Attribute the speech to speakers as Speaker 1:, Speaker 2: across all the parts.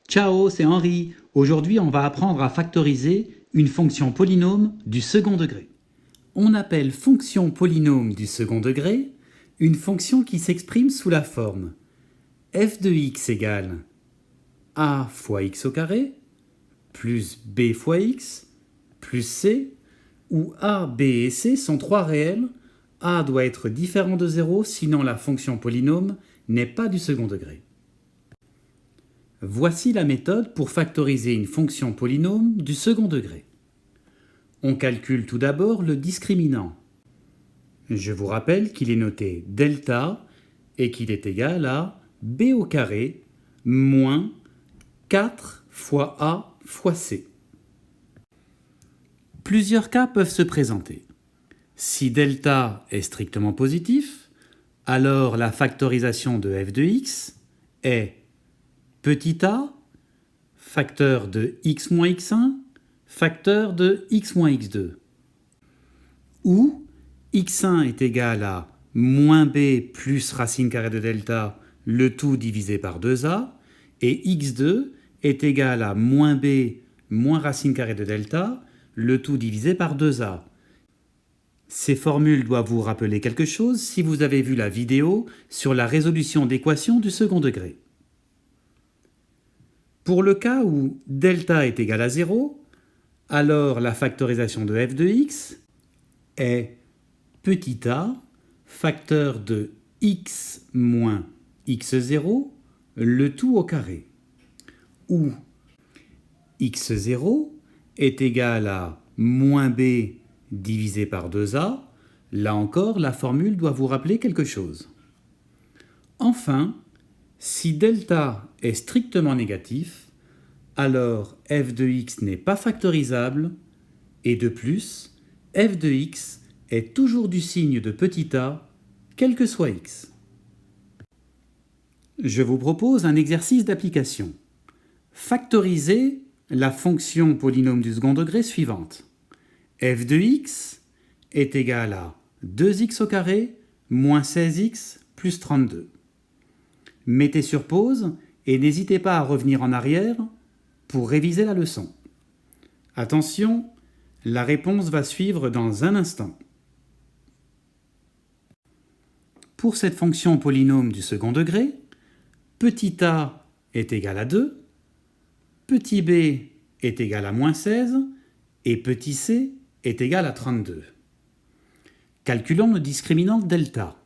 Speaker 1: Ciao, c'est Henri. Aujourd'hui, on va apprendre à factoriser une fonction polynôme du second degré. On appelle fonction polynôme du second degré une fonction qui s'exprime sous la forme f de x égale a fois x au carré plus b fois x plus c, où a, b et c sont trois réels. A doit être différent de 0, sinon la fonction polynôme n'est pas du second degré. Voici la méthode pour factoriser une fonction polynôme du second degré. On calcule tout d'abord le discriminant. Je vous rappelle qu'il est noté delta et qu'il est égal à b au carré moins 4 fois a fois c. Plusieurs cas peuvent se présenter. Si delta est strictement positif, alors la factorisation de f de x est petit a, facteur de x moins x1, facteur de x moins x2. Ou x1 est égal à moins b plus racine carrée de delta, le tout divisé par 2a, et x2 est égal à moins b moins racine carrée de delta, le tout divisé par 2a. Ces formules doivent vous rappeler quelque chose si vous avez vu la vidéo sur la résolution d'équations du second degré. Pour le cas où delta est égal à 0, alors la factorisation de f de x est petit a, facteur de x moins x0, le tout au carré, où x0 est égal à moins b divisé par 2a. Là encore, la formule doit vous rappeler quelque chose. Enfin, si delta est strictement négatif, alors f de x n'est pas factorisable, et de plus, f de x est toujours du signe de petit a, quel que soit x. Je vous propose un exercice d'application. Factorisez la fonction polynôme du second degré suivante. F de x est égal à 2x au carré moins 16x plus 32. Mettez sur pause et n'hésitez pas à revenir en arrière pour réviser la leçon. Attention, la réponse va suivre dans un instant. Pour cette fonction polynôme du second degré, petit a est égal à 2, petit b est égal à moins 16 et petit c est égal à 32. Calculons le discriminant delta,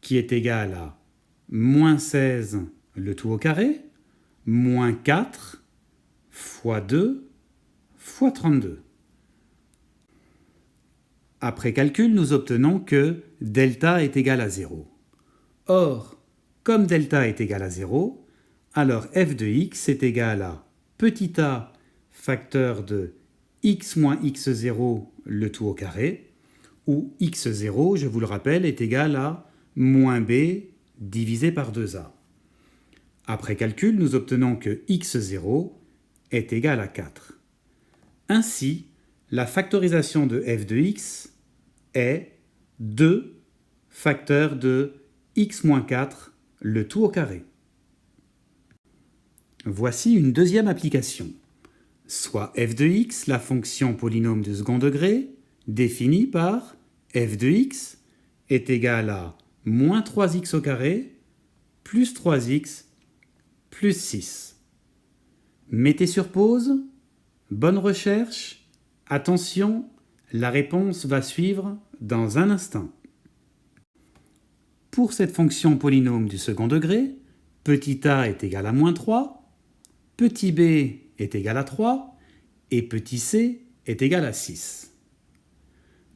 Speaker 1: qui est égal à moins 16 le tout au carré, moins 4 fois 2 fois 32. Après calcul, nous obtenons que delta est égal à 0. Or, comme delta est égal à 0, alors f de x est égal à petit a facteur de x moins x0 le tout au carré, où x0, je vous le rappelle, est égal à moins b divisé par 2a. Après calcul, nous obtenons que x0 est égal à 4. Ainsi, la factorisation de f de x est 2 facteur de x moins 4 le tout au carré. Voici une deuxième application. Soit f de x, la fonction polynôme du second degré, définie par f de x est égal à moins 3x au carré plus 3x plus 6. Mettez sur pause, bonne recherche, attention, la réponse va suivre dans un instant. Pour cette fonction polynôme du second degré, petit a est égal à moins 3, petit b est égal à 3 et petit c est égal à 6.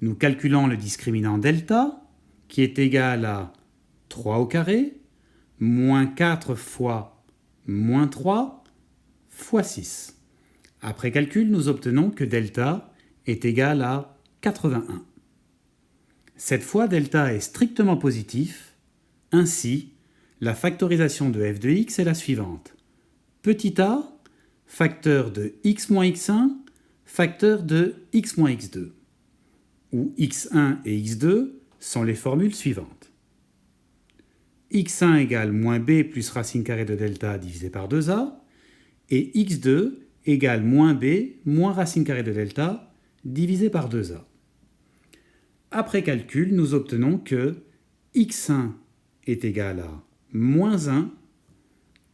Speaker 1: Nous calculons le discriminant delta qui est égal à 3 au carré moins 4 fois moins 3 fois 6. Après calcul, nous obtenons que delta est égal à 81. Cette fois, delta est strictement positif. Ainsi, la factorisation de f de x est la suivante. Petit a, facteur de x moins x1, facteur de x moins x2, où x1 et x2 sont les formules suivantes. x1 égale moins b plus racine carrée de delta divisé par 2a, et x2 égale moins b moins racine carrée de delta divisé par 2a. Après calcul, nous obtenons que x1 est égal à moins 1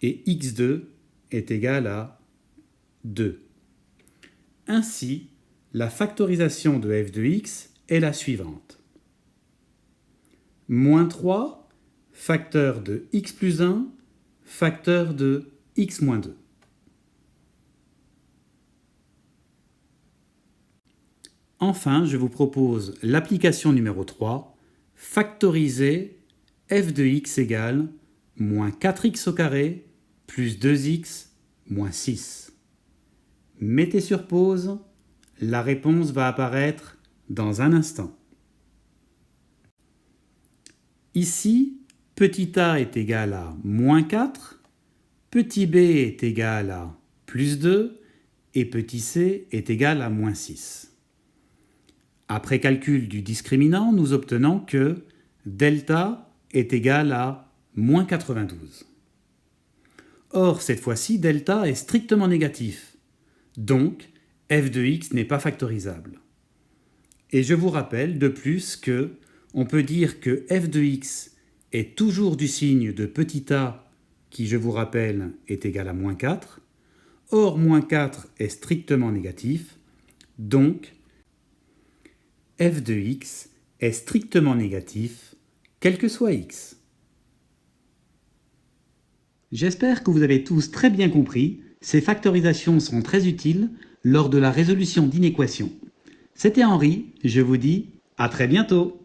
Speaker 1: et x2 est égal à 2. Ainsi, la factorisation de f de x est la suivante. Moins 3, facteur de x plus 1, facteur de x moins 2. Enfin, je vous propose l'application numéro 3, factoriser f de x égale moins 4x au carré plus 2x moins 6. Mettez sur pause, la réponse va apparaître dans un instant. Ici, petit a est égal à moins 4, petit b est égal à plus 2 et petit c est égal à moins 6. Après calcul du discriminant, nous obtenons que delta est égal à moins 92. Or, cette fois-ci, delta est strictement négatif. Donc, f de x n'est pas factorisable. Et je vous rappelle de plus que on peut dire que f de x est toujours du signe de petit a qui, je vous rappelle, est égal à moins 4. Or, moins 4 est strictement négatif. Donc, f de x est strictement négatif, quel que soit x. J'espère que vous avez tous très bien compris. Ces factorisations sont très utiles lors de la résolution d'inéquations. C'était Henri, je vous dis à très bientôt.